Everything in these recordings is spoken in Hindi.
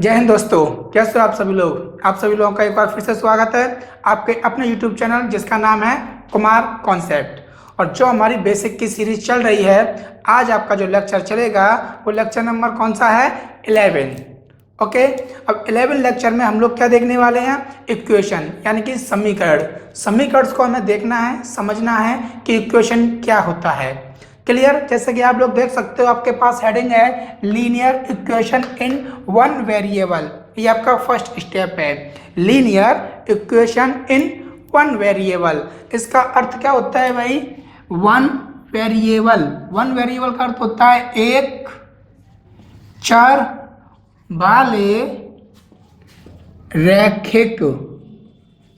जय हिंद दोस्तों, कैसे हो आप सभी लोग। आप सभी लोगों का एक बार फिर से स्वागत है आपके अपने YouTube चैनल जिसका नाम है कुमार कॉन्सेप्ट। और जो हमारी बेसिक की सीरीज चल रही है, आज आपका जो लेक्चर चलेगा वो लेक्चर नंबर कौन सा है? 11। ओके, अब 11 लेक्चर में हम लोग क्या देखने वाले हैं? इक्वेशन यानी कि समीकरण। समीकरण को हमें देखना है, समझना है कि इक्वेशन क्या होता है। क्लियर? जैसे कि आप लोग देख सकते हो, आपके पास हेडिंग है linear equation in one variable. ये आपका फर्स्ट स्टेप है, linear equation in one variable. इसका अर्थ क्या होता है भाई? One variable. वन वेरिएबल का अर्थ होता है एक चर वाले रैखिक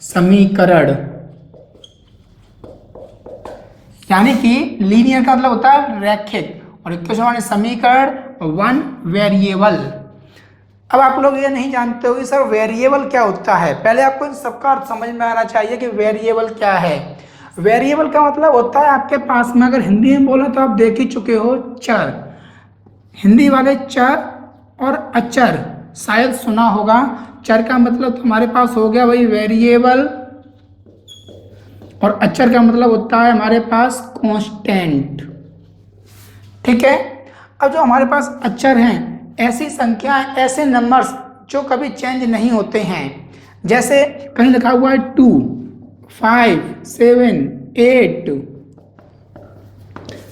समीकरण। यानी कि लीनियर का मतलब होता है रैखिक और इक्वेशन वाले समीकरण वन वेरिएबल। अब आप लोग ये नहीं जानते हो कि सर वेरिएबल क्या होता है। पहले आपको इन सबका अर्थ समझ में आना चाहिए कि वेरिएबल क्या है। वेरिएबल का मतलब होता है आपके पास में, अगर हिंदी में बोले तो आप देख ही चुके हो, चर। हिंदी वाले चर और अचर शायद सुना होगा। चर का मतलब हमारे पास हो गया वही वेरिएबल, और अचर का मतलब होता है हमारे पास कांस्टेंट। ठीक है। अब जो हमारे पास अचर हैं, ऐसी संख्याएं, ऐसे नंबर्स जो कभी चेंज नहीं होते हैं। जैसे कहीं लिखा हुआ है 2, 5, 7, 8,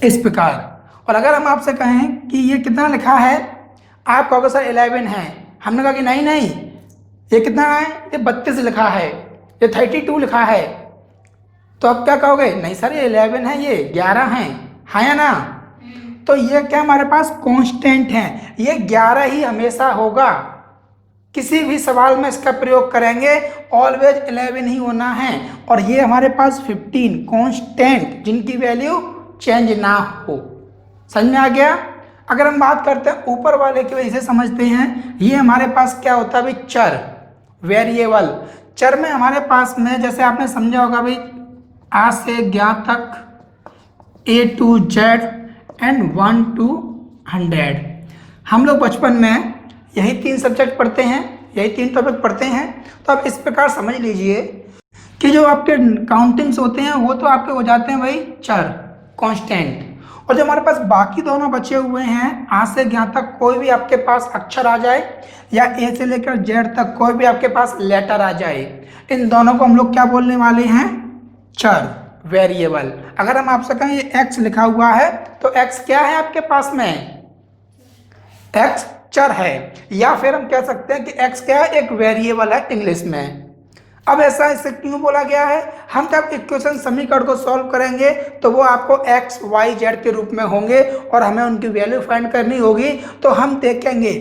इस प्रकार। और अगर हम आपसे कहें कि ये कितना लिखा है, आप कहोगे सर 11 है। हमने कहा कि नहीं नहीं, ये कितना है? ये 32 लिखा है, ये 32 लिखा है। तो आप क्या कहोगे? नहीं सर ये 11 है, ये 11 है, हाँ या ना? तो ये क्या हमारे पास कांस्टेंट है, ये 11 ही हमेशा होगा। किसी भी सवाल में इसका प्रयोग करेंगे, ऑलवेज 11 ही होना है। और ये हमारे पास 15 कांस्टेंट जिनकी वैल्यू चेंज ना हो। समझ में आ गया? अगर हम बात करते हैं ऊपर वाले की वजह से समझते हैं, ये हमारे पास क्या होता है भाई? चर, वेरिएबल। चर में हमारे पास में जैसे आपने समझा होगा भाई, आ से ज्ञात तक, A to Z and 1 to 100। हम लोग बचपन में यही 3 सब्जेक्ट पढ़ते हैं, यही 3 टॉपिक पढ़ते हैं। तो आप इस प्रकार समझ लीजिए कि जो आपके काउंटिंग्स होते हैं वो तो आपके हो जाते हैं भाई चर, कांस्टेंट। और जो हमारे पास बाकी दोनों बचे हुए हैं, आ से ज्ञात तक कोई भी आपके पास अक्षर आ जाए, या ए से लेकर जेड तक कोई भी आपके पास लेटर आ जाए, इन दोनों को हम लोग क्या बोलने वाले हैं? चर, वेरिएबल। अगर हम आपसे कहें ये x लिखा हुआ है, तो x क्या है आपके पास में? x चर है। या फिर हम कह सकते हैं कि x क्या है? एक वेरिएबल है इंग्लिश में। अब ऐसा इसे क्यों बोला गया है? हम जब इक्वेशन समीकरण को सॉल्व करेंगे तो वो आपको x, y, z के रूप में होंगे और हमें उनकी वैल्यू फाइंड करनी होगी। तो हम देखेंगे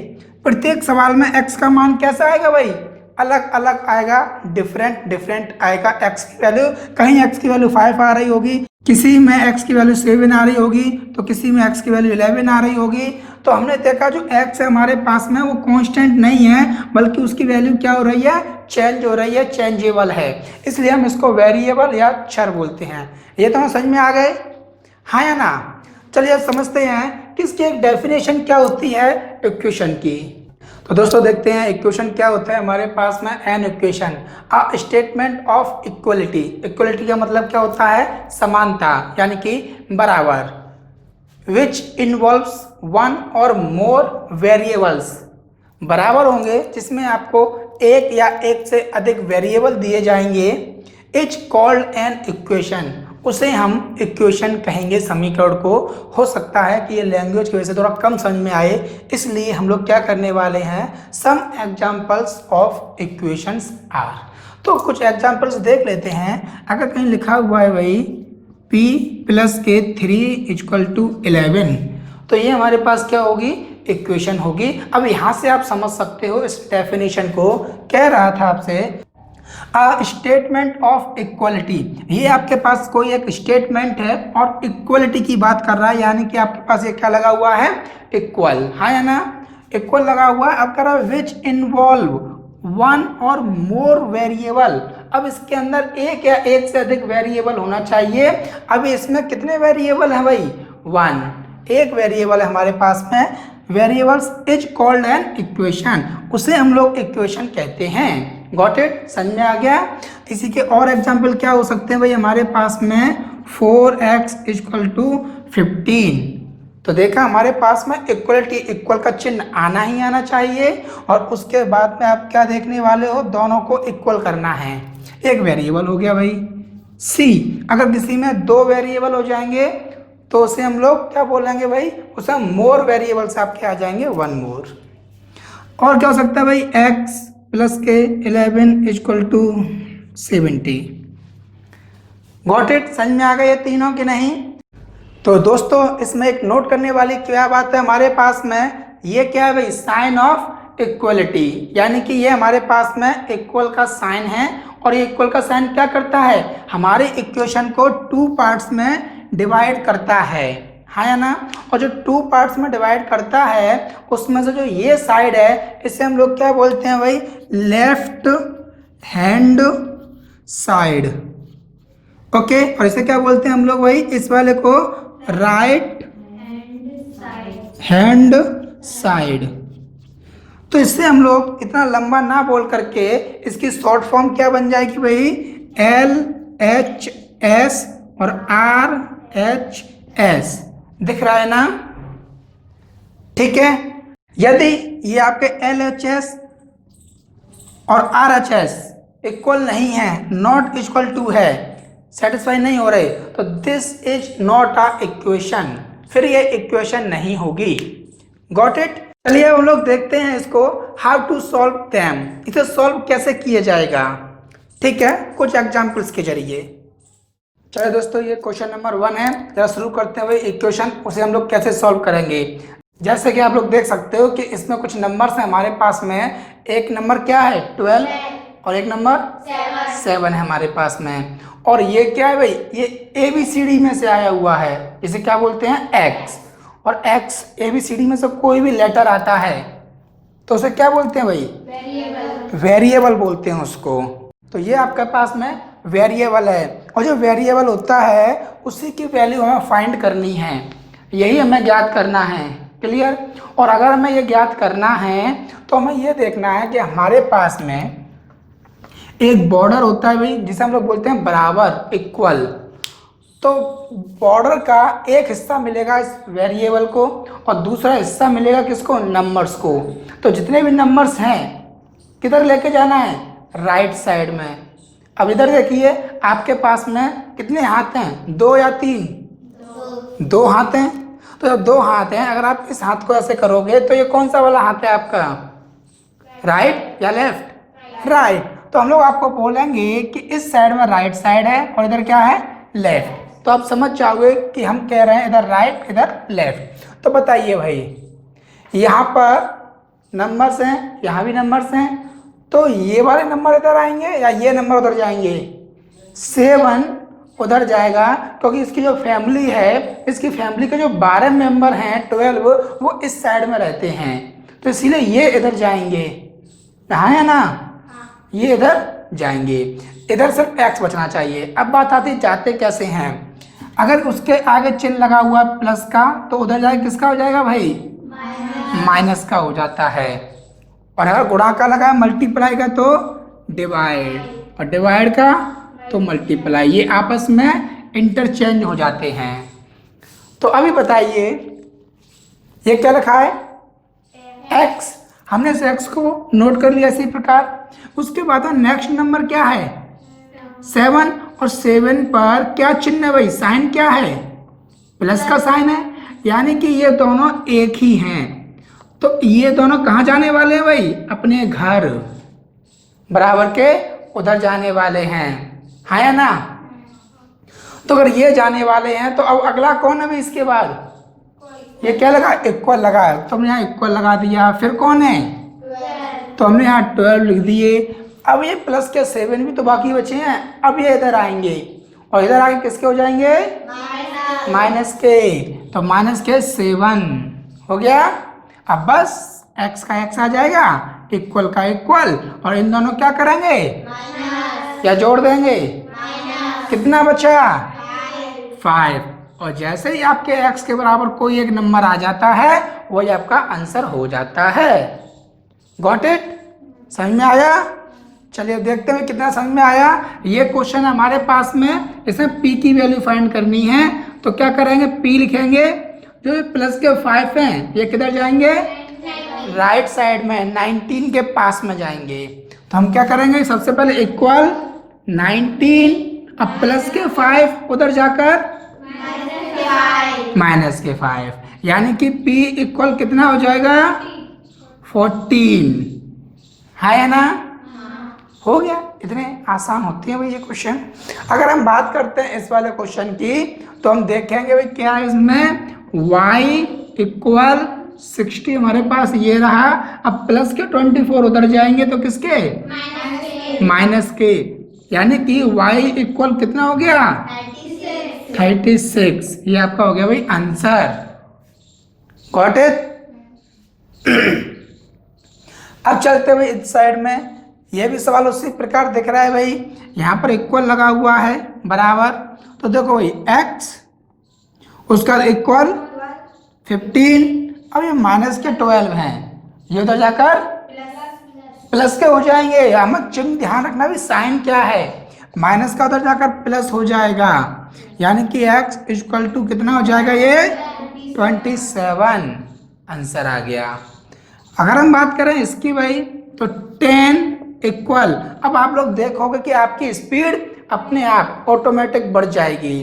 प्रत्येक सवाल में x का मान कैसा आएगा भाई? अलग अलग आएगा, डिफरेंट डिफरेंट आएगा। x की वैल्यू, कहीं x की वैल्यू 5 आ रही होगी, किसी में x की वैल्यू 7 आ रही होगी, तो किसी में x की वैल्यू 11 आ रही होगी। तो हमने देखा जो x है हमारे पास में वो कांस्टेंट नहीं है, बल्कि उसकी वैल्यू क्या हो रही है? चेंज हो रही है, चेंजेबल है। इसलिए हम इसको वेरिएबल या चर बोलते हैं। ये तो हम समझ में आ गए, हाँ या ना? चलिए अब समझते हैं कि इसकी एक डेफिनेशन क्या होती है इक्वेशन की। तो दोस्तों देखते हैं इक्वेशन क्या होता है हमारे पास में। An equation, a statement of equality. Equality का मतलब क्या होता है? समानता, यानी कि बराबर। विच इन्वॉल्व्स वन और मोर वेरिएबल्स, बराबर होंगे जिसमें आपको एक या एक से अधिक वेरिएबल दिए जाएंगे। इज कॉल्ड एन इक्वेशन, उसे हम इक्वेशन कहेंगे समीकरण को। हो सकता है कि ये लैंग्वेज की वजह से थोड़ा कम समझ में आए, इसलिए हम लोग क्या करने वाले हैं? Some examples of equations are. तो कुछ एग्जाम्पल्स देख लेते हैं। अगर कहीं लिखा हुआ है भाई p + a3 = 11, तो ये हमारे पास क्या होगी? इक्वेशन होगी। अब यहाँ से आप समझ सकते हो इस डेफिनेशन को। कह रहा था आपसे अ स्टेटमेंट ऑफ इक्वलिटी, ये आपके पास कोई एक स्टेटमेंट है और इक्वलिटी की बात कर रहा है, यानी कि आपके पास ये क्या लगा हुआ है? इक्वल, हाँ या ना? इक्वल लगा हुआ है। अब कह रहा है विच इन्वॉल्व वन और मोर वेरिएबल। अब इसके अंदर एक या एक से अधिक वेरिएबल होना चाहिए। अब इसमें कितने वेरिएबल हैं भाई? 1, एक वेरिएबल है हमारे पास में। Variables is called an equation, उसे हम लोग इक्वेशन कहते हैं। गॉट इट, समझ में आ गया। इसी के और एग्जाम्पल क्या हो सकते हैं भाई, हमारे पास में 4x इक्वल टू 15। तो देखा हमारे पास में इक्वलिटी, इक्वल का चिन्ह आना ही आना चाहिए, और उसके बाद में आप क्या देखने वाले हो, दोनों को इक्वल करना है। एक वेरिएबल हो गया भाई सी, अगर किसी में दो वेरिएबल हो जाएंगे तो उसे हम लोग क्या बोलेंगे भाई, उसे मोर वेरिएबल्स आपके आ जाएंगे, वन मोर। और क्या हो सकता है भाई, x प्लस के 11 इक्वल टू 70। गॉट इट, समझ में आ गए ये तीनों के नहीं। तो दोस्तों इसमें एक नोट करने वाली क्या बात है, हमारे पास में ये क्या है भाई, साइन ऑफ इक्वलिटी, यानी कि ये हमारे पास में इक्वल का साइन है, और ये इक्वल का साइन क्या करता है, हमारे इक्वेशन को टू पार्ट्स में डिवाइड करता है, हाँ या ना। और जो टू पार्ट्स में डिवाइड करता है उसमें से जो ये साइड है इसे हम लोग क्या बोलते हैं भाई, लेफ्ट हैंड साइड, ओके। और इसे क्या बोलते हैं हम लोग भाई, इस वाले को राइट हैंड साइड। तो इससे हम लोग इतना लंबा ना बोल करके इसकी शॉर्ट फॉर्म क्या बन जाएगी भाई, LHS और RHS, दिख रहा है ना, ठीक है। यदि ये आपके LHS और RHS इक्वल नहीं है, नॉट इक्वल टू है, सेटिस्फाई नहीं हो रहे, तो this is not a equation, फिर ये इक्वेशन नहीं होगी। Got it. चलिए हम लोग देखते हैं इसको, हाउ टू सॉल्व देम, इसे सॉल्व कैसे किया जाएगा, ठीक है, कुछ एग्जाम्पल्स के जरिए। चलिए दोस्तों ये क्वेश्चन नंबर 1 है, जरा शुरू करते हैं भाई इक्वेशन, उसे हम लोग कैसे सॉल्व करेंगे। जैसे कि आप लोग देख सकते हो कि इसमें कुछ नंबर्स हैं हमारे पास में, एक नंबर क्या है 12 और एक नंबर 7 है हमारे पास में, और ये क्या है भाई, ये ABCD में से आया हुआ है, इसे क्या बोलते हैं X, और X ABCD में से कोई भी लेटर आता है तो उसे क्या बोलते हैं भाई, वेरिएबल बोलते हैं उसको। तो ये आपके पास में वेरिएबल है, और जो वेरिएबल होता है उसी की वैल्यू हमें फाइंड करनी है, यही हमें ज्ञात करना है, क्लियर। और अगर हमें ये ज्ञात करना है तो हमें ये देखना है कि हमारे पास में एक बॉर्डर होता है भाई, जिसे हम लोग बोलते हैं बराबर, इक्वल। तो बॉर्डर का एक हिस्सा मिलेगा इस वेरिएबल को, और दूसरा हिस्सा मिलेगा किसको, नंबर्स को। तो जितने भी नंबर्स हैं किधर लेके जाना है, राइट साइड में। अब इधर देखिए आपके पास में कितने हाथ हैं, 2 या 3, 2 हाथ हैं। तो जब 2 हाथ हैं, अगर आप इस हाथ को ऐसे करोगे तो ये कौन सा वाला हाथ है आपका, राइट या लेफ्ट, राइट। तो हम लोग आपको बोलेंगे कि इस साइड में राइट साइड है और इधर क्या है, लेफ्ट। तो आप समझ जाओगे कि हम कह रहे हैं इधर राइट इधर लेफ्ट। तो बताइए भाई, यहाँ पर नंबर्स हैं, यहाँ भी नंबर्स हैं, तो ये वाले नंबर इधर आएंगे या ये नंबर उधर जाएंगे, 7 उधर जाएगा, क्योंकि इसकी जो फैमिली है, इसकी फैमिली के जो 12 मेंबर हैं 12, वो इस साइड में रहते हैं, तो इसीलिए ये इधर जाएंगे, हाँ है ना, ये इधर जाएंगे। इधर सिर्फ X बचना चाहिए। अब बात आती जाते कैसे हैं, अगर उसके आगे चिन्ह लगा हुआ प्लस का, तो उधर जाए किसका हो जाएगा भाई, माइनस का हो जाता है। और अगर गुणा का लगा मल्टीप्लाई का तो डिवाइड, और डिवाइड का तो मल्टीप्लाई, ये आपस में इंटरचेंज हो जाते हैं। तो अभी बताइए ये क्या लिखा है, X, हमने इस X को नोट कर लिया इसी प्रकार। उसके बाद नेक्स्ट नंबर क्या है 7, और 7 पर क्या चिन्ह है भाई, साइन क्या है, प्लस का साइन है, यानी कि ये दोनों एक ही हैं। तो ये दोनों कहाँ जाने वाले हैं भाई, अपने घर, बराबर के उधर जाने वाले हैं, हाँ या ना। तो अगर ये जाने वाले हैं तो अब अगला कौन है भाई, इसके बाद ये क्या लगा, इक्वल लगा है, तो हमने यहाँ इक्वल लगा दिया। फिर कौन है, तो हमने यहाँ 12 लिख दिए। अब ये प्लस के 7 भी तो बाकी बचे हैं, अब ये इधर आएंगे, और इधर आगे किसके हो जाएंगे, माइनस के, तो माइनस के 7 हो गया। अब बस x का x आ जाएगा, इक्वल का इक्वल, और इन दोनों क्या करेंगे, या जोड़ देंगे, कितना बचा 5, और जैसे ही आपके x के बराबर कोई एक नंबर आ जाता है वही आपका आंसर हो जाता है। Got it? समझ में आया? चलिए देखते हैं कितना समझ में आया। ये क्वेश्चन हमारे पास में, इसमें p की वैल्यू फाइंड करनी है तो क्या करेंगे, p लिखेंगे, जो प्लस के 5 हैं ये किधर जाएंगे, राइट साइड में 19 के पास में जाएंगे। तो हम क्या करेंगे, सबसे पहले इक्वल 19, अब प्लस के 5 उधर जाकर माइनस के 5, यानी कि p इक्वल कितना हो जाएगा, 14। है ना? हो गया। इतने आसान होती है भाई ये क्वेश्चन। अगर हम बात करते हैं इस वाले क्वेश्चन की तो हम देखेंगे भाई क्या है इसमें, y इक्वल 60 हमारे पास ये रहा। अब प्लस के 24 उधर जाएंगे तो किसके, माइनस के, यानी कि y इक्वल कितना हो गया, 36। ये आपका हो गया भाई आंसर। Got it? अब चलते भाई इस साइड में, ये भी सवाल उसी प्रकार दिख रहा है भाई। यहाँ पर इक्वल लगा हुआ है बराबर, तो देखो भाई x उसका इक्वल 15, अब ये माइनस के 12 हैं, ये उधर जाकर प्लस के हो जाएंगे। हमें चिन्ह ध्यान रखना भी साइन क्या है, माइनस का उधर जाकर प्लस हो जाएगा, यानी कि x इक्वल टू कितना हो जाएगा, ये 27 आंसर आ गया। अगर हम बात करें इसकी भाई तो 10 इक्वल, अब आप लोग देखोगे कि आपकी स्पीड अपने आप ऑटोमेटिक बढ़ जाएगी।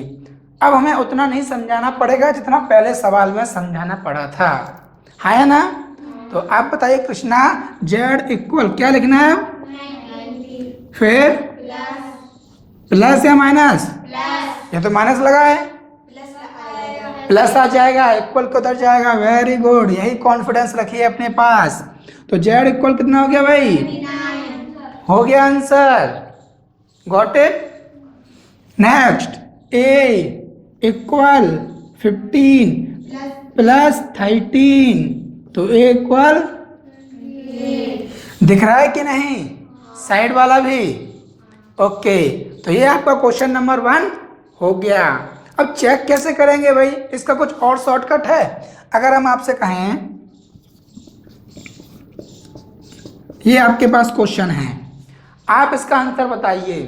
अब हमें उतना नहीं समझाना पड़ेगा जितना पहले सवाल में समझाना पड़ा था, है ना? तो आप बताइए कृष्णा, z इक्वल क्या लिखना है, फिर प्लस या माइनस, ये तो माइनस लगा है, प्लस आ जाएगा, इक्वल को उधर जाएगा। वेरी गुड, यही कॉन्फिडेंस रखिए अपने पास। तो z इक्वल कितना हो गया भाई, हो गया answer. Got it? Next, a equal 15 plus 13, तो a इक्वल दिख रहा है कि नहीं, साइड वाला भी? ओके, तो ये आपका क्वेश्चन नंबर 1 हो गया। अब चेक कैसे करेंगे भाई, इसका कुछ और शॉर्टकट है। अगर हम आपसे कहें ये आपके पास क्वेश्चन है, आप इसका आंसर बताइए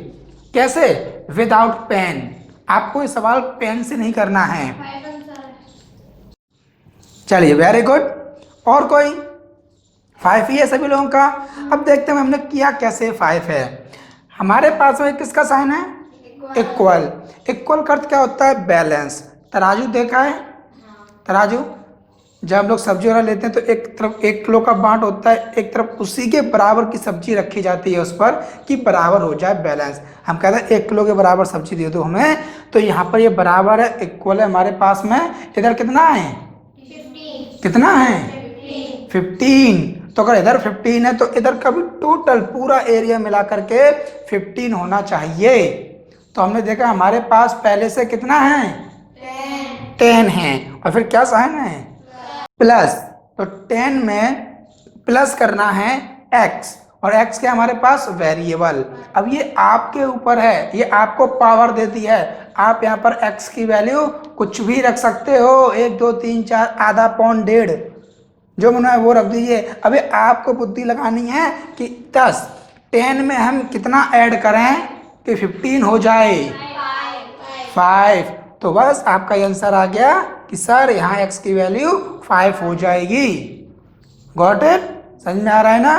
कैसे, विदाउट पेन। आपको ये सवाल पेन से नहीं करना है। चलिए वेरी गुड। और कोई? 5 ही है सभी लोगों का। अब देखते हैं हमने किया कैसे। 5 है हमारे पास में, किसका साइन है, इक्वल। इक्वल का अर्थ क्या होता है, बैलेंस। तराजू देखा है, तराजू जब हम लोग सब्जी वाला लेते हैं तो एक तरफ 1 किलो का बांट होता है, एक तरफ उसी के बराबर की सब्जी रखी जाती है उस पर कि बराबर हो जाए बैलेंस। हम कहते हैं 1 किलो के बराबर सब्जी दे दो हमें, तो यहाँ पर ये बराबर है, इक्वल है हमारे पास में। इधर कितना है, 15। कितना है, 15। तो अगर इधर 15 है तो इधर का भी टोटल पूरा एरिया मिला करके 15 होना चाहिए। तो हमने देखा हमारे पास पहले से कितना है, 10 है, और फिर क्या साइन है, प्लस। तो 10 में प्लस करना है x, और x के हमारे पास वेरिएबल। अब ये आपके ऊपर है, ये आपको पावर देती है। आप यहाँ पर x की वैल्यू कुछ भी रख सकते हो, 1 2 3 4, आधा पौन, 1.5, जो मन है वो रख दीजिए। अभी आपको बुद्धि लगानी है कि 10 में हम कितना ऐड करें कि 15 हो जाए, 5। तो बस आपका आंसर आ गया कि सर यहाँ x की वैल्यू 5 हो जाएगी। Got it? समझ में आ रहा है ना?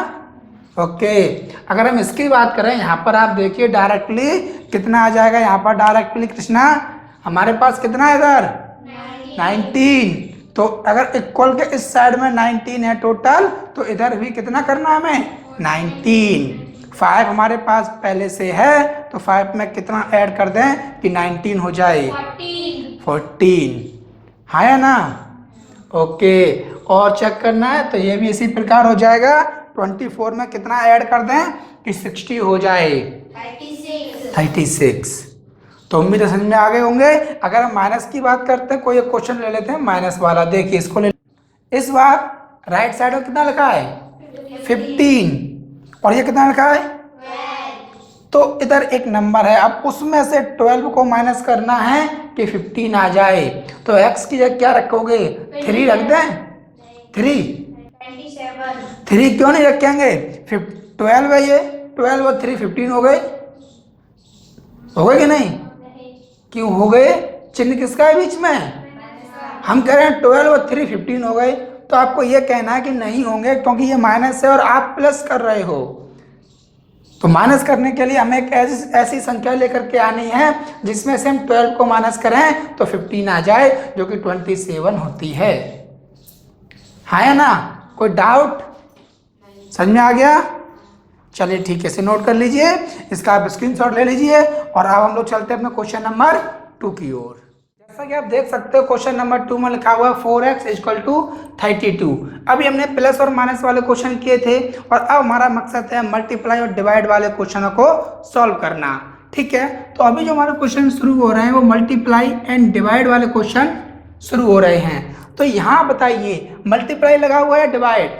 ओके। अगर हम इसकी बात करें, यहाँ पर आप देखिए डायरेक्टली कितना आ जाएगा। यहाँ पर डायरेक्टली कृष्णा हमारे पास कितना है इधर, 19। तो अगर इक्वल के इस साइड में 19 है टोटल, तो इधर भी कितना करना हमें, 19। 5 हमारे पास पहले से है, तो 5 में कितना ऐड कर दें कि 19 हो जाए, 14। है ना? ओके। और चेक करना है तो ये भी इसी प्रकार हो जाएगा। 24 में कितना ऐड कर दें कि 60 हो जाए, 36। तो उम्मीद है समझ में आ गए होंगे। अगर हम माइनस की बात करते हैं, कोई एक क्वेश्चन ले लेते हैं माइनस वाला। देखिए इसको ले, इस बार राइट साइड में कितना लिखा है, 15, और ये कितना लिखा है, तो इधर एक नंबर है, अब उसमें से 12 को माइनस करना है कि 15 आ जाए। तो x की जगह क्या रखोगे? 3 रख दें? 3 क्यों नहीं रखेंगे? 12 है ये, 12 और 3 15 हो गए कि नहीं? क्यों हो गए? चिन्ह किसका है बीच में? हम कह रहे हैं 12 और 3 15 हो गए। तो आपको ये कहना है कि नहीं होंगे, क्योंकि ये माइनस है और आप प्लस कर रहे हो। तो माइनस करने के लिए हमें एक ऐसी संख्या लेकर के आनी है जिसमें से हम 12 को माइनस करें तो 15 आ जाए, जो कि 27 होती है। है ना? कोई डाउट? समझ में आ गया? चलिए ठीक है, इसे नोट कर लीजिए, इसका आप स्क्रीनशॉट ले लीजिए। और अब हम लोग चलते हैं अपने क्वेश्चन नंबर 2 की ओर। जैसा कि आप देख सकते हो क्वेश्चन नंबर 2 में लिखा हुआ है 4x = 32। अभी हमने प्लस और माइनस वाले क्वेश्चन किए थे और अब हमारा मकसद है मल्टीप्लाई और डिवाइड वाले क्वेश्चनों को सॉल्व करना। ठीक है, तो अभी जो हमारे क्वेश्चन शुरू हो रहे हैं वो मल्टीप्लाई एंड डिवाइड वाले क्वेश्चन शुरू हो रहे हैं। तो यहाँ बताइए मल्टीप्लाई लगा हुआ है डिवाइड?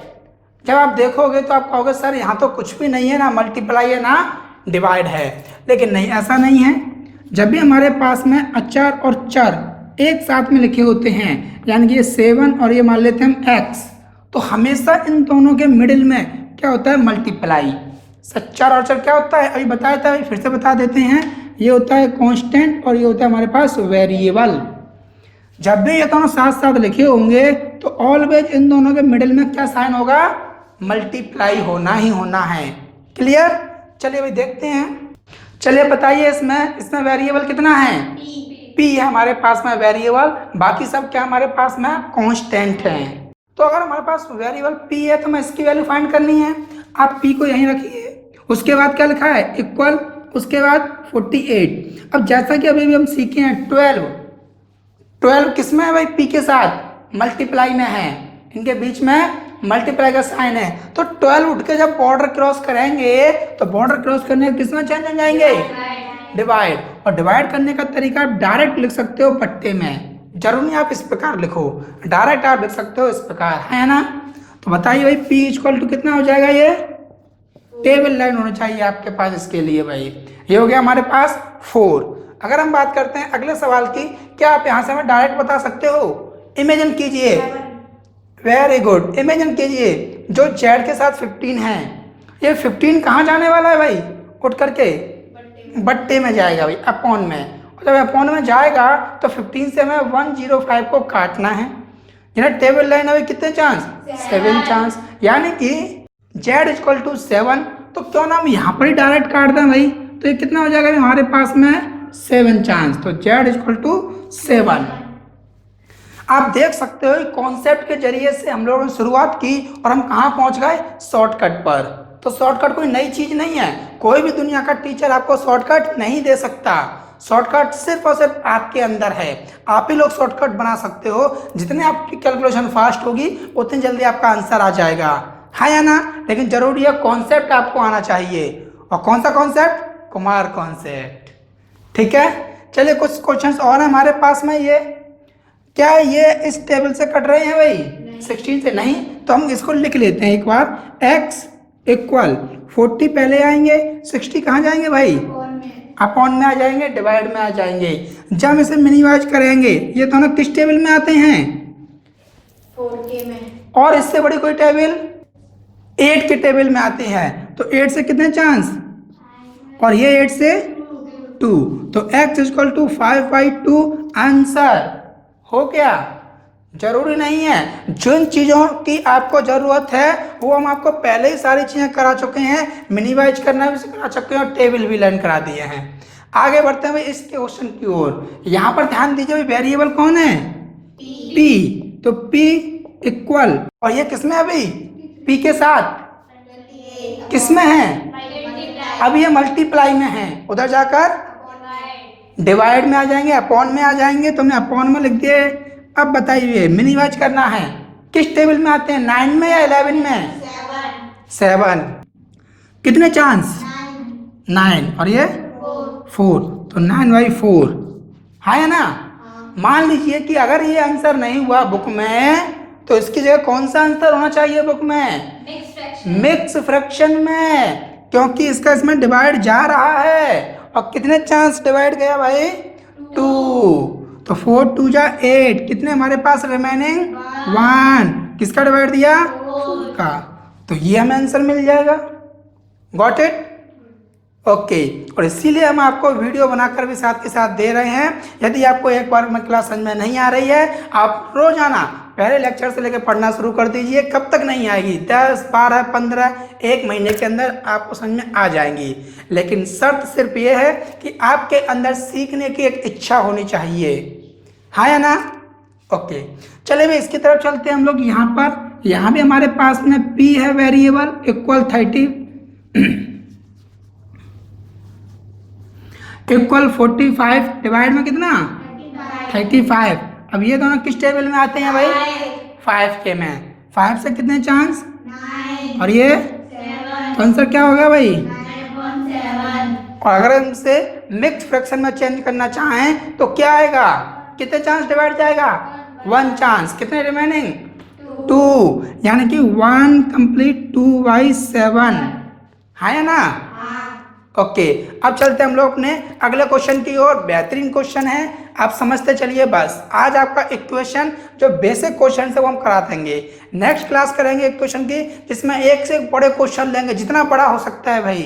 जब आप देखोगे तो आप कहोगे सर यहाँ तो कुछ भी नहीं है, ना मल्टीप्लाई है ना डिवाइड है। लेकिन नहीं, ऐसा नहीं है। जब भी हमारे पास में अचार और चर एक साथ में लिखे होते हैं, यानी कि ये 7 और ये मान लेते हैं हम x, तो हमेशा इन दोनों के मिडिल में क्या होता है? मल्टीप्लाई। अचार और चर क्या होता है अभी बताया था, फिर से बता देते हैं। ये होता है कांस्टेंट और ये होता है हमारे पास वेरिएबल। जब भी ये दोनों साथ साथ लिखे होंगे तो ऑलवेज इन दोनों के मिडिल में क्या साइन होगा? मल्टीप्लाई होना ही होना है। क्लियर? चलिए अभी देखते हैं। चलिए बताइए इसमें वेरिएबल कितना है? p है हमारे पास में वेरिएबल, बाकी सब क्या हमारे पास में कांस्टेंट है। तो अगर हमारे पास वेरिएबल p है तो मैं इसकी वैल्यू फाइंड करनी है। आप p को यहीं रखिए, उसके बाद क्या लिखा है? इक्वल, उसके बाद 48। अब जैसा कि अभी भी हम सीखे हैं 12 किस में है भाई? p के साथ मल्टीप्लाई में है, इनके बीच में मल्टीप्लाई का साइन है। तो 12 उठ के जब बॉर्डर क्रॉस करेंगे तो बॉर्डर क्रॉस करने किस में चेंज हो जाएंगे? डिवाइड। और डिवाइड करने का तरीका आप डायरेक्ट लिख सकते हो पट्टे में, जरूर नहीं आप इस प्रकार लिखो, डायरेक्ट आप लिख सकते हो इस प्रकार, है ना? तो बताइए भाई p = कितना हो जाएगा? ये टेबल लाइन होना चाहिए आपके पास इसके लिए भाई। ये हो गया हमारे पास 4। अगर हम बात करते हैं अगले सवाल की, क्या आप यहाँ से हमें डायरेक्ट बता सकते हो? इमेजिन कीजिए, वेरी गुड, इमेजिन कीजिए जो z के साथ 15 है, ये 15 कहाँ जाने वाला है भाई? उठ करके बट्टे में जाएगा भाई, अपॉन में। और जब अपॉन में जाएगा तो 15 से हमें 105 को काटना है। यानी टेबल लाइन अभी कितने चांस? 7 चांस, यानी कि z = 7। तो क्यों ना हम यहाँ पर ही डायरेक्ट काट दें भाई? तो ये कितना हो जाएगा हमारे पास में? 7 चांस। तो z = 7। आप देख सकते हो कॉन्सेप्ट के जरिए से हम लोगों ने शुरुआत की और हम कहाँ पहुँच गए? शॉर्टकट पर। तो शॉर्टकट कोई नई चीज़ नहीं है, कोई भी दुनिया का टीचर आपको शॉर्टकट नहीं दे सकता। शॉर्टकट सिर्फ और सिर्फ आपके अंदर है, आप ही लोग शॉर्टकट बना सकते हो। जितने आपकी कैलकुलेशन फास्ट होगी उतनी जल्दी आपका आंसर आ जाएगा, है या ना? लेकिन जरूरी है कॉन्सेप्ट आपको आना चाहिए। और कौन सा कॉन्सेप्ट? कुमार कॉन्सेप्ट। ठीक है, चलिए कुछ क्वेश्चंस और हैं हमारे पास में। ये क्या ये इस टेबल से कट रहे हैं भाई? 16 से नहीं, तो हम इसको लिख लेते हैं एक बार। x = 40 पहले आएंगे, 60 कहाँ जाएंगे भाई? अपॉन में आ जाएंगे, डिवाइड में आ जाएंगे। जब हम इसे मिनिमाइज करेंगे ये दोनों किस टेबल में आते हैं? 4K में। और इससे बड़ी कोई टेबल 8 के टेबल में आती है। तो 8 से कितने चांस? और ये 8 से 2। तो x = 5/2 आंसर हो गया। जरूरी नहीं है, जिन चीज़ों की आपको ज़रूरत है वो हम आपको पहले ही सारी चीज़ें करा चुके हैं, मिनिमाइज करना भी करा चुके हैं और टेबल भी लर्न करा दिए हैं। आगे बढ़ते हैं भाई इस क्वेश्चन की ओर। यहाँ पर ध्यान दीजिए भाई, वेरिएबल कौन है? p। तो p इक्वल, और ये किसमें है भाई? p के साथ किसमें है? अब ये मल्टीप्लाई में है, उधर जाकर डिवाइड में आ जाएंगे, अपॉन में आ जाएंगे। तो हमने अपॉन में लिख दिए। अब बताइए मिनिमाइज करना है, किस टेबल में आते हैं? 9 में या 11 में? 7। कितने चांस? 9 और ये 4। तो 9/4, है ना? मान लीजिए कि अगर ये आंसर नहीं हुआ बुक में तो इसकी जगह कौन सा आंसर होना चाहिए बुक में? मिक्स फ्रैक्शन में। क्योंकि इसका इसमें डिवाइड जा रहा है। और कितने चांस डिवाइड गया भाई? 2। तो 4 2 जा 8, कितने हमारे पास रिमेनिंग? 1। किसका डिवाइड दिया? 4 का। तो ये हमें आंसर मिल जाएगा। Got it? ओके। और इसीलिए हम आपको वीडियो बनाकर भी साथ के साथ दे रहे हैं। यदि आपको एक बार में क्लास समझ में नहीं आ रही है, आप रोजाना पहले लेक्चर से लेकर पढ़ना शुरू कर दीजिए। कब तक नहीं आएगी? 10 12 15 1 महीने के अंदर आपको समझ में आ जाएंगी। लेकिन शर्त सिर्फ ये है कि आपके अंदर सीखने की एक इच्छा होनी चाहिए। हाँ या ना? ओके, चलिए भाई इसकी तरफ चलते हैं हम लोग। यहाँ पर यहाँ भी हमारे पास में p है वेरिएबल इक्वल 30 इक्वल 45 डिवाइड में कितना? 35। अब ये दोनों किस टेबल में आते हैं भाई? 5 के में। 5 से कितने चांस? 9 और ये 7 तो आंसर क्या हो गया भाई? 9.7। और अगर हम इसे मिक्स फ्रैक्शन में चेंज करना चाहें तो क्या आएगा? कितने चांस डिवाइड जाएगा? 1 चांस। कितने रिमेनिंग? 2। यानी कि 1 कंप्लीट 2/7। हाँ या ना? ओके, अब चलते हम लोग अपने अगले क्वेश्चन की ओर। बेहतरीन क्वेश्चन है, आप समझते चलिए। बस आज आपका इक्वेशन जो बेसिक क्वेश्चन है वो हम करा देंगे। नेक्स्ट क्लास करेंगे इक्वेशन की, जिसमें एक से एक बड़े क्वेश्चन लेंगे, जितना बड़ा हो सकता है भाई।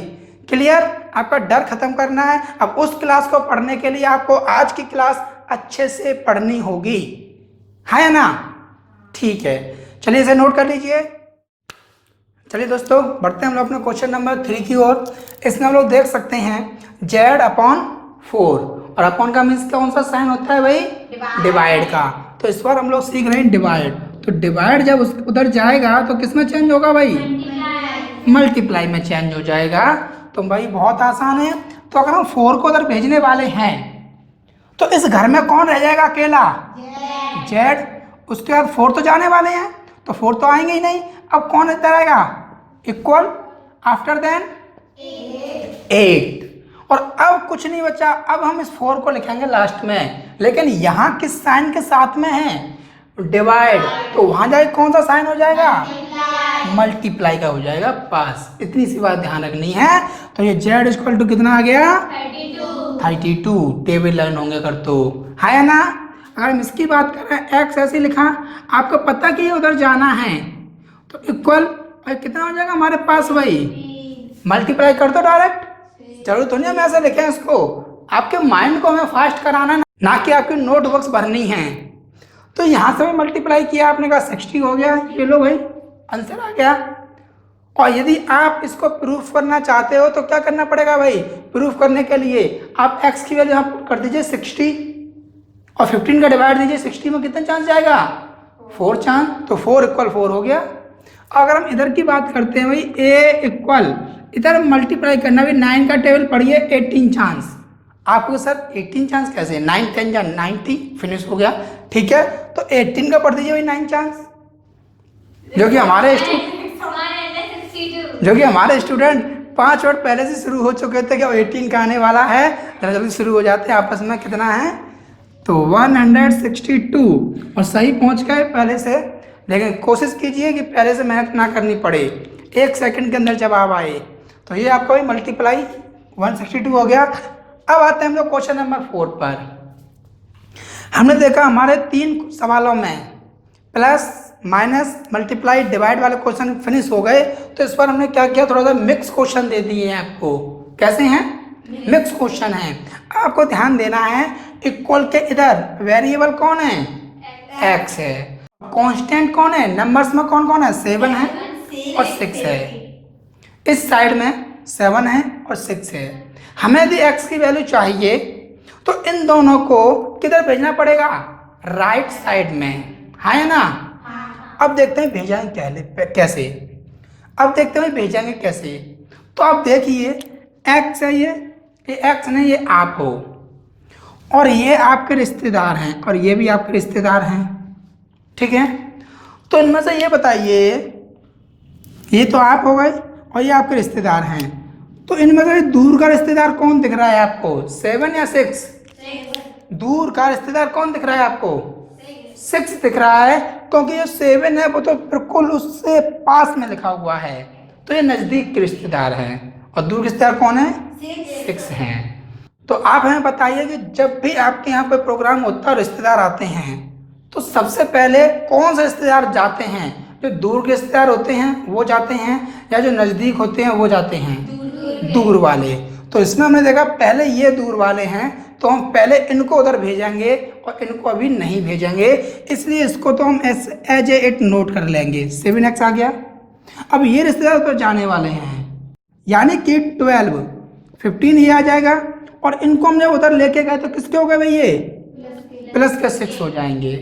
क्लियर? आपका डर खत्म करना है। अब उस क्लास को पढ़ने के लिए आपको आज की क्लास अच्छे से पढ़नी होगी। है या ना? ठीक है, चलिए इसे नोट कर लीजिए। चलिए दोस्तों, बढ़ते हैं हम लोग अपने क्वेश्चन नंबर 3 की ओर। इसमें हम लोग देख सकते हैं z/4। और अपॉन का मीन्स कौन सा साइन होता है भाई? डिवाइड का। तो इस बार हम लोग सीख रहे हैं डिवाइड। तो डिवाइड जब उधर जाएगा तो किस में चेंज होगा भाई? मल्टीप्लाई में चेंज हो जाएगा। तो भाई बहुत आसान है। तो अगर हम 4 को उधर भेजने वाले हैं तो इस घर में कौन रह जाएगा अकेला? z। उसके बाद 4 तो जाने वाले हैं, तो 4 तो आएंगे ही नहीं। अब कौन इधर आएगा? Equal after then 8। और अब कुछ नहीं बचा। अब हम इस 4 को लिखेंगे लास्ट में, लेकिन यहाँ किस साइन के साथ में है? डिवाइड। तो वहां जाके कौन सा साइन हो जाएगा? मल्टीप्लाई का हो जाएगा पास। इतनी सी बात ध्यान रखनी है। तो ये z इक्वल टू कितना आ गया? 32। टेबल लाइन होंगे अगर तो। है या ना? अगर हम इसकी बात करें, x ऐसे लिखा, आपको पता कि उधर जाना है, तो इक्वल कितना हो जाएगा हमारे पास भाई? मल्टीप्लाई कर दो डायरेक्ट। जरूरत तो नहीं हम ऐसे लिखें इसको। आपके माइंड को हमें फास्ट कराना है, ना कि आपकी नोटबुक्स भरनी है। तो यहाँ से भी मल्टीप्लाई किया आपने, कहा 60 हो गया। ये लो भाई, आंसर आ गया। और यदि आप इसको प्रूफ करना चाहते हो तो क्या करना पड़ेगा भाई? प्रूफ करने के लिए आप x की वैल्यू यहाँ कर दीजिए 60 और 15 का डिवाइड दीजिए 60 में। कितने चांस जाएगा? 4 चांस। तो 4 = 4 हो गया। अगर हम इधर की बात करते हैं भाई, a इक्वल इधर मल्टीप्लाई करना भी 9 का टेबल पढ़िए 18 चांस। आपको सर 18 चांस कैसे? 9 10 जा 90, फिनिश हो गया। ठीक है, तो 18 का पढ़ दीजिए भाई 9 चांस। जो कि हमारे स्टूडेंट 5 वर्ड पहले से शुरू हो चुके थे कि 18 का आने वाला है। जरा जल्दी शुरू हो जाते हैं आपस में। कितना है? तो 162। और सही पहुंच गए पहले से। लेकिन कोशिश कीजिए कि पहले से मेहनत ना करनी पड़े। 1 सेकंड के अंदर जवाब आए। तो ये आपका भी मल्टीप्लाई 162 हो गया। अब आते हैं हम लोग क्वेश्चन नंबर 4 पर। हमने देखा हमारे 3 सवालों में प्लस माइनस मल्टीप्लाई डिवाइड वाले क्वेश्चन फिनिश हो गए। तो इस बार हमने क्या किया, थोड़ा सा मिक्स क्वेश्चन दे दिए हैं आपको। कैसे हैं? मिक्स क्वेश्चन है। आपको ध्यान देना है, इक्वल के इधर वेरिएबल कौन है? x है। कांस्टेंट कौन है? नंबर्स में कौन कौन है? 7 है और 6 है। इस साइड में 7 है और 6 है। हमें यदि x की वैल्यू चाहिए तो इन दोनों को किधर भेजना पड़ेगा? राइट साइड में। है ना? अब देखते हैं भेजाएंगे कैसे। अब देखते हैं भेजेंगे कैसे। तो अब देखिए, x है, ये x नहीं, ये आप हो और ये आपके रिश्तेदार हैं और ये भी आपके रिश्तेदार हैं। ठीक है, तो इनमें से ये बताइए, ये तो आप हो गए और ये आपके रिश्तेदार हैं। तो इनमें से दूर का रिश्तेदार कौन दिख रहा है आपको? 7 या 6? दूर का रिश्तेदार कौन दिख रहा है आपको? 6 दिख रहा है, क्योंकि ये 7 है वो तो बिल्कुल उससे पास में लिखा हुआ है। तो ये नज़दीक के रिश्तेदार है। और दूर के रिश्तेदार कौन है? 6 6 हैं। तो आप हमें बताइए कि जब भी आपके यहाँ कोई प्रोग्राम होता है और रिश्तेदार आते हैं तो सबसे पहले कौन से रिश्तेदार जाते हैं? जो दूर के रिश्तेदार होते हैं वो जाते हैं या जो नज़दीक होते हैं वो जाते हैं? दूर वाले। तो इसमें हमने देखा पहले ये दूर वाले हैं तो हम पहले इनको उधर भेजेंगे और इनको अभी नहीं भेजेंगे, इसलिए इसको तो हम एज ए नोट कर लेंगे। 7x आ गया। अब ये रिश्तेदार तो जाने वाले हैं यानी कि 12, 15 ये आ जाएगा और इनको हम जब उधर लेके गए तो किसके हो गए भाई? ये प्लस के 6 हो जाएंगे।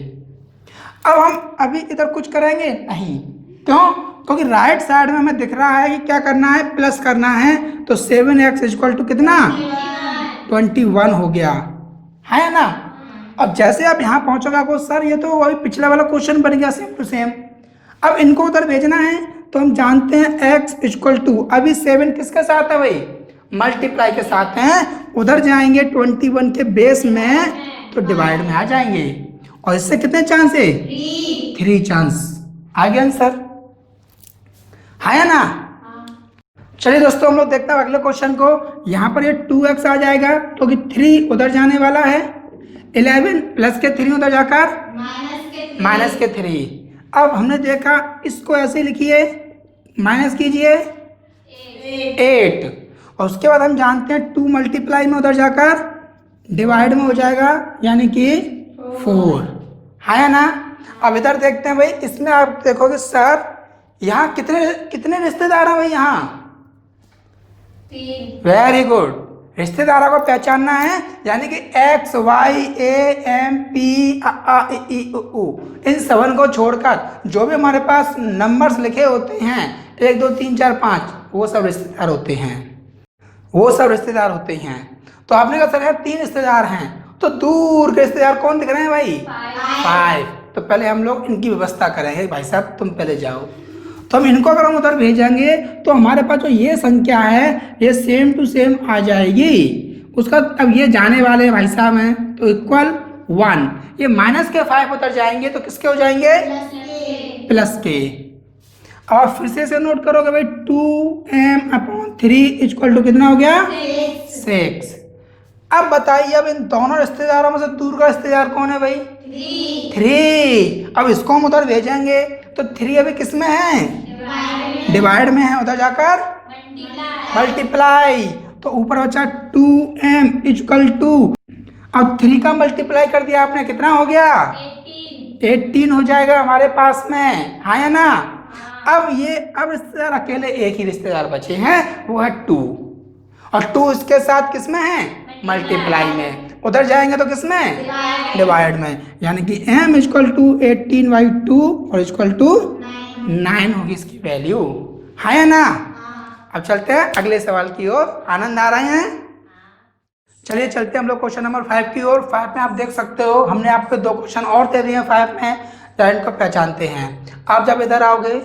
अब हम अभी इधर कुछ करेंगे नहीं, क्यों? क्योंकि राइट साइड में हमें दिख रहा है कि क्या करना है? प्लस करना है। तो 7x इक्वल टू कितना? 21 हो गया है ना। अब जैसे आप यहाँ पहुँचोगे आपको सर ये तो वही पिछला वाला क्वेश्चन बन गया, सेम टू सेम। अब इनको उधर भेजना है तो हम जानते हैं x इक्वल टू, अभी 7 किसके साथ है भाई? मल्टीप्लाई के साथ हैं। उधर जाएंगे 21 के बेस में तो डिवाइड में आ जाएंगे और इससे कितने चांस है? 3 चांस। आ गया आंसर है ना। चलिए दोस्तों हम लोग देखते हैं अगले क्वेश्चन को। यहाँ पर ये 2x आ जाएगा क्योंकि 3 उधर जाने वाला है। 11 प्लस के 3 उधर जाकर माइनस के 3। अब हमने देखा इसको ऐसे लिखिए, माइनस कीजिए 8 और उसके बाद हम जानते हैं 2 मल्टीप्लाई में उधर जाकर डिवाइड में हो जाएगा यानी कि 4 है ना। अब इधर देखते हैं भाई, इसमें आप देखोगे सर यहाँ कितने रिश्तेदार हैं भाई? यहाँ 3। Very good. रिश्तेदारों को पहचानना है यानी कि X Y A M P A I I U इन 7 को छोड़कर जो भी हमारे पास नंबर्स लिखे होते हैं 1 2 3 4 5 वो सब रिश्तेदार होते हैं, वो सब रिश्तेदार होते हैं। तो आपने कहा सर यार 3 रिश्तेदार हैं तो दूर के रिश्तेदार कौन दिख रहे हैं भाई? 5। तो पहले हम लोग इनकी व्यवस्था करेंगे। भाई साहब तुम पहले जाओ। तो हम इनको अगर हम उधर भेजेंगे तो हमारे पास जो ये संख्या है ये सेम टू सेम आ जाएगी। उसका अब ये जाने वाले भाई साहब हैं तो इक्वल 1। ये माइनस के 5 उधर जाएंगे तो किसके हो जाएंगे? प्लस के। और फिर से नोट करोगे भाई 2m/3 इक्वल टू कितना हो गया? 6। अब बताइए अब इन दोनों रिश्तेदारों में से दूर का रिश्तेदार कौन है भाई? 3। अब इसको हम उधर भेजेंगे तो 3 अभी किस में है? डिवाइड में है, उधर जाकर मल्टीप्लाई। तो ऊपर बचा 2m इक्वल टू, अब 3 का मल्टीप्लाई कर दिया आपने, कितना हो गया? 18 हो जाएगा हमारे पास में, हाँ या ना। अब रिश्तेदार अकेले एक ही रिश्तेदार बचे हैं वो है 2 और 2 इसके साथ किस में है? मल्टीप्लाई में। उधर जाएंगे तो किस में? डिवाइड में। यानी कि m इक्वल टू 18/2 और इक्वल टू 9 होगी इसकी वैल्यू, है ना। अब चलते हैं अगले सवाल की ओर। आनंद आ रहे हैं? चलिए चलते हैं हम लोग क्वेश्चन नंबर 5 की ओर। 5 में आप देख सकते हो हमने आपको 2 क्वेश्चन और दे दिए हैं 5 में, जॉइंट को पहचानते हैं। आप जब इधर आओगे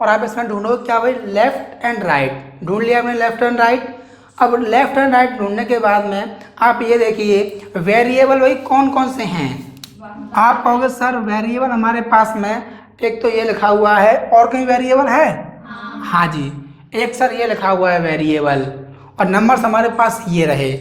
और आप इसमें ढूंढोगे क्या भाई? Left and right. ढूंढ लिया हमने लेफ्ट एंड राइट। अब लेफ्ट एंड राइट ढूंढने के बाद में आप ये देखिए वेरिएबल भाई कौन कौन से हैं। आप कहोगे सर वेरिएबल हमारे पास में एक तो ये लिखा हुआ है, और कहीं वेरिएबल है? हाँ जी, एक सर ये लिखा हुआ है वेरिएबल और नंबर्स हमारे पास ये रहे।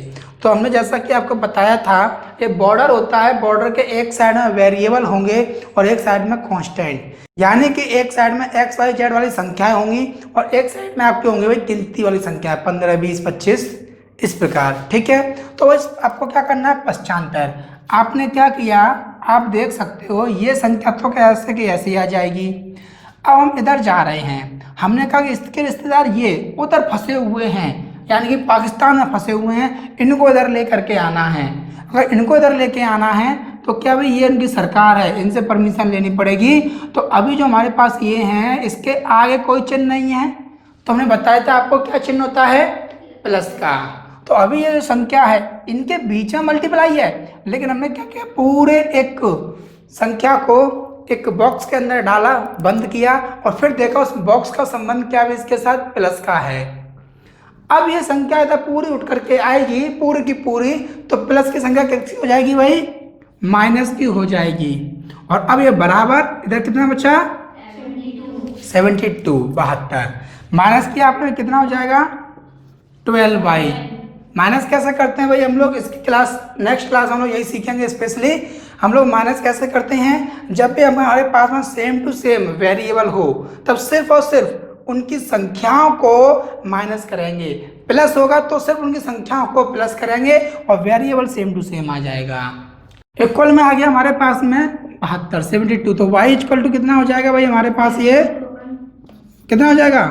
तो हमने जैसा कि आपको बताया था ये बॉर्डर होता है, बॉर्डर के एक साइड में वेरिएबल होंगे और एक साइड में कांस्टेंट, यानी कि एक साइड में एक्स वाई जेड वाली संख्याएं होंगी और एक साइड में आपके होंगे भाई गिनती वाली संख्या 15 20 25 इस प्रकार, ठीक है। तो बस आपको क्या करना है? पहचानकर आपने क्या किया, आप देख सकते हो ये संख्या तो कैसे कि ऐसे ही आ जाएगी। अब हम इधर जा रहे हैं, हमने कहा कि इसके रिश्तेदार ये उधर फंसे हुए हैं, यानी कि पाकिस्तान में फंसे हुए हैं, इनको इधर ले करके आना है। अगर इनको इधर लेके आना है तो क्या भाई ये उनकी सरकार है, इनसे परमिशन लेनी पड़ेगी। तो अभी जो हमारे पास ये हैं इसके आगे कोई चिन्ह नहीं है, तो हमने बताया था आपको क्या चिन्ह होता है? प्लस का। तो अभी ये जो संख्या है इनके बीच में मल्टीप्लाई है, लेकिन हमने क्या किया? पूरे एक संख्या को एक बॉक्स के अंदर डाला, बंद किया और फिर देखा उस बॉक्स का संबंध क्या है इसके साथ? प्लस का है। अब ये संख्या इधर पूरी उठ करके आएगी पूरी की पूरी, तो प्लस की संख्या कैसी हो जाएगी भाई? माइनस की हो जाएगी। और अब ये बराबर इधर कितना बचा? 72 72। माइनस की आपने कितना हो जाएगा? 12y। माइनस कैसे करते हैं भाई हम लोग, इसकी क्लास नेक्स्ट क्लास हम लोग यही सीखेंगे। स्पेशली हम लोग माइनस कैसे करते हैं, जब भी हमारे पास में सेम टू सेम वेरिएबल हो तब सिर्फ और सिर्फ उनकी संख्याओं को माइनस करेंगे। प्लस होगा तो सिर्फ उनकी संख्याओं को प्लस करेंगे और वेरिएबल सेम टू सेम आ जाएगा। इक्वल में आ गया हमारे पास में 72 72, तो y इक्वल टू कितना हो जाएगा भाई हमारे पास, ये कितना हो जाएगा,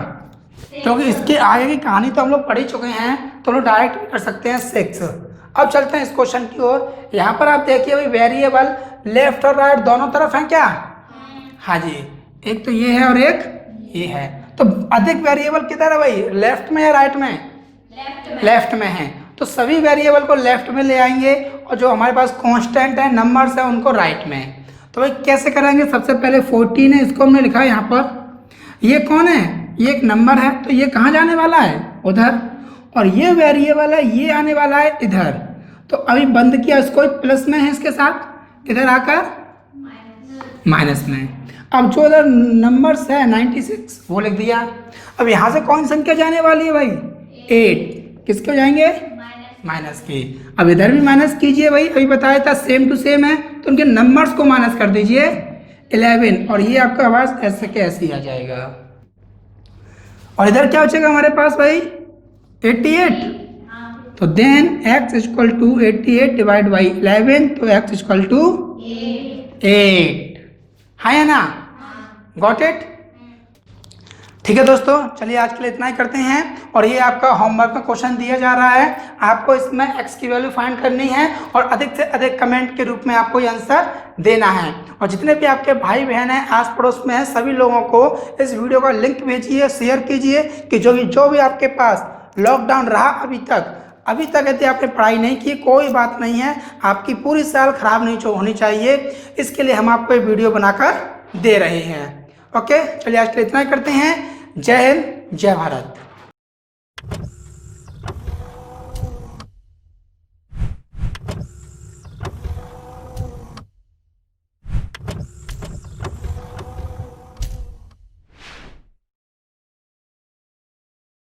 क्योंकि इसके आगे की कहानी तो हम लोग पढ़ ही चुके हैं तो लोग डायरेक्ट भी कर सकते हैं 6। अब चलते हैं इस क्वेश्चन की ओर। यहाँ पर आप देखिए भाई वेरिएबल लेफ्ट और राइट दोनों तरफ हैं क्या, हाँ जी, एक तो ये है और एक ये है। तो अधिक वेरिएबल किधर है भाई, लेफ्ट में या राइट में, लेफ्ट में है, तो सभी वेरिएबल को लेफ्ट में ले आएंगे और जो हमारे पास कांस्टेंट है नंबर्स है उनको राइट में। तो भाई कैसे करेंगे, सबसे पहले 14 है, इसको हमने लिखा है यहाँ पर, ये कौन है, ये एक नंबर है तो ये कहाँ जाने वाला है, उधर, और ये वेरिएबल है ये आने वाला है इधर। तो अभी बंद किया इसको, प्लस में है इसके साथ, इधर आकर माइनस में। अब जो उधर नंबर्स है 96 वो लिख दिया। अब यहाँ से कौन संख्या जाने वाली है भाई, 8, किसके हो जाएंगे, माइनस के। अब इधर भी माइनस कीजिए भाई, अभी बताया था सेम टू सेम है तो उनके नंबर्स को माइनस कर दीजिए 11, और ये आपका आवाज ऐसे के ऐसे ही आ जाएगा। और इधर क्या बचेगा हमारे पास भाई 88, तो then x equal to 88 divide by 11, तो x इक्वल टू 8, हाँ या ना, गॉट इट। ठीक है दोस्तों, चलिए आज के लिए इतना ही करते हैं। और ये आपका होमवर्क में क्वेश्चन दिया जा रहा है, आपको इसमें x की वैल्यू फाइंड करनी है और अधिक से अधिक कमेंट के रूप में आपको ये आंसर देना है। और जितने भी आपके भाई बहन हैं आस पड़ोस में हैं सभी लोगों को इस वीडियो का लिंक भेजिए, शेयर कीजिए कि जो भी आपके पास लॉकडाउन रहा अभी तक यदि आपने पढ़ाई नहीं की कोई बात नहीं है, आपकी पूरी साल खराब नहीं होनी चाहिए, इसके लिए हम आपको ये वीडियो बनाकर दे रहे हैं। ओके, चलिए आज के लिए इतना ही करते हैं। जय हिंद, जय भारत।